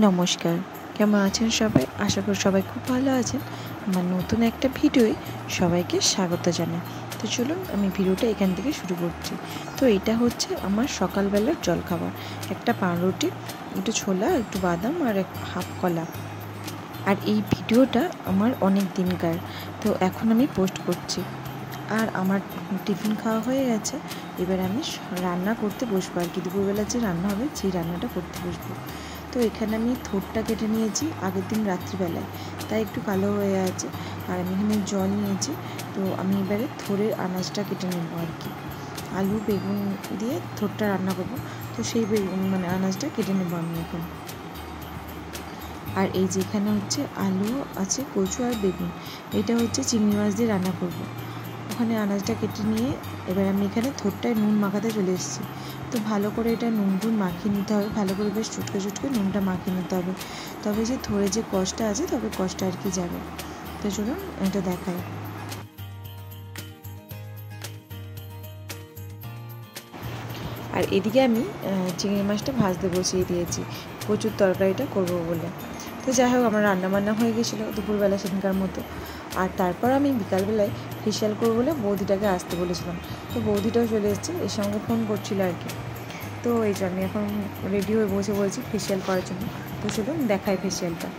নমস্কার, কেমন আছেন সবাই? আশা করি সবাই খুব ভালো আছেন। আমার নতুন একটা ভিডিওয় সবাইকে স্বাগত জানাই। তো চলুন আমি ভিডিওটা এখান থেকে শুরু করছি। তো এটা হচ্ছে আমার সকালবেলার জলখাবার। একটা পাউরুটি, একটু ছোলা, একটু বাদাম আর হাফ কলা। আর এই ভিডিওটা আমার অনেক দিনকার, তো এখন আমি পোস্ট করছি। আর আমার টিফিন খাওয়া হয়ে গেছে, এবার আমি রান্না করতে বসবো আর কি। দুপুরবেলা যে রান্না হবে সেই রান্নাটা করতে বসবো। তো এখানে আমি থোড়টা কেটে নিয়েছি আগের দিন রাত্রিবেলায়, তাই একটু কালো হয়ে আছে। আর আমি এখানে জল নিয়েছি, তো আমি এবারে থোড়ের আনাজটা কেটে নেবো আর কি। আলু বেগুন দিয়ে থোড়টা রান্না করবো, তো সেই আনাজটা কেটে নেবো আমি এখন। আর এই যেখানে হচ্ছে আলু আছে, কচু আর বেগুন, এটা হচ্ছে চিংড়ি মাছ দিয়ে রান্না করবো। ওখানে আনাজটা কেটে নিয়ে এবার আমি এখানে থোড়টায় নুন মাখাতে চলে এসেছি। তো ভালো করে এটা নুন মাখিয়ে নিতে হবে, ভালো করে বেশ চুটকে চুটকে নুনটা মাখিয়ে নিতে হবে, তবে যে থোড়ে যে কষটা আছে তবে কষটা আর কি যাবে। তো চলুন এটা দেখায়। আর এদিকে আমি চিংড়ি মাছটা ভাজতে বসিয়ে দিয়েছি, কচুর তরকারিটা করবো বলে। তো যাই হোক, আমার রান্নাবান্না হয়ে গেছিলো দুপুরবেলা সেদিনকার মতো। আর তারপর আমি বিকালবেলায় ফেশিয়াল করবো বলে বৌদিটাকে আসতে বলেছিলাম। তো বৌদিটাও চলে এসেছে, এর সঙ্গে ফোন করছিলো আর কি। তো এই জন্য আমি এখন রেডি হয়ে বসে বলছি ফেশিয়াল করার জন্য। তো চলুন দেখাই ফেশিয়ালটা।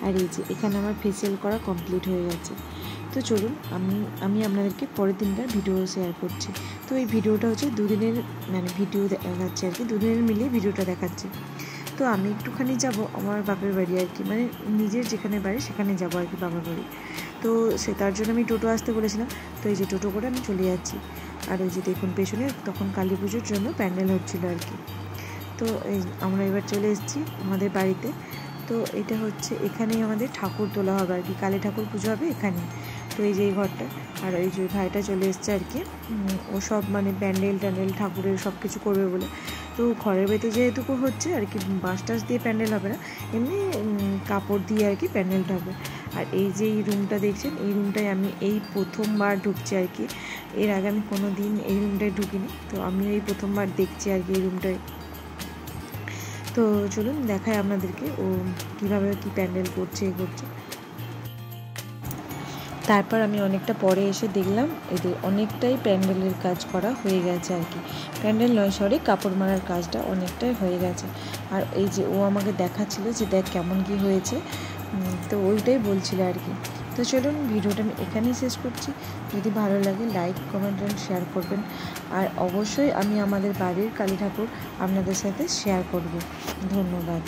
আর এই যে এখানে আমার ফেসিয়াল করা কমপ্লিট হয়ে গেছে। তো চলুন আমি আপনাদেরকে পরের দিনকার ভিডিও শেয়ার করছি। তো এই ভিডিওটা হচ্ছে দুদিনের ভিডিও দেখাচ্ছে আর কি, দুদিনের মিলিয়ে ভিডিওটা দেখাচ্ছে। তো আমি একটুখানি যাব আমার বাপের বাড়ি আর কি, নিজের যেখানে বাড়ি সেখানে যাব আর কি, বাবার বাড়ি। তো তার জন্য আমি টোটো আসতে বলেছিলাম, তো এই যে টোটো করে আমি চলে যাচ্ছি। আর ওই যে দেখুন পেছনে তখন কালী পুজোর জন্য প্যান্ডেল হচ্ছিলো আর কি। তো আমরা এবার চলে এসেছি আমাদের বাড়িতে। তো এটা হচ্ছে এখানেই আমাদের ঠাকুর তোলা হবে আর কি, কালী ঠাকুর পুজো হবে এখানে। তো এই যে এই ঘরটা, আর এই যে ভাইটা চলে এসছে আর কি, ও সব প্যান্ডেল ঠাকুরের সব কিছু করবে বলে। তো ঘরের ভেতরে যেহেতু হচ্ছে আর কি, বাঁশ টাস দিয়ে প্যান্ডেল হবে না, এমনি কাপড় দিয়ে আর কি প্যান্ডেলটা হবে। আর এই যে এই রুমটা দেখছেন, এই রুমটায় আমি এই প্রথমবার ঢুকছি আর কি। এর আগে আমি কোনো দিন এই রুমটায় ঢুকিনি, তো আমি এই প্রথমবার দেখছি আর কি এই রুমটায়। তো চলুন দেখাই আপনাদেরকে ও কীভাবে কী প্যান্ডেল করছে করছে। তারপর আমি অনেকটা পরে এসে দেখলাম এদের অনেকটাই প্যান্ডেলের কাজ করা হয়ে গেছে আর কি। প্যান্ডেল নয়, সরি, কাপড় মারার কাজটা অনেকটাই হয়ে গেছে। আর এই যে ও আমাকে দেখাচ্ছিল যে দেখ কেমন কি হয়েছে, তো ওইটাই বলছিল আর কি। তো চলুন ভিডিওটা আমি এখানেই শেষ করছি। যদি ভালো লাগে লাইক কমেন্ট অ্যান্ড শেয়ার করবেন। আর অবশ্যই আমি আমাদের বাড়ির কালী ঠাকুর আপনাদের সাথে শেয়ার করব। ধন্যবাদ।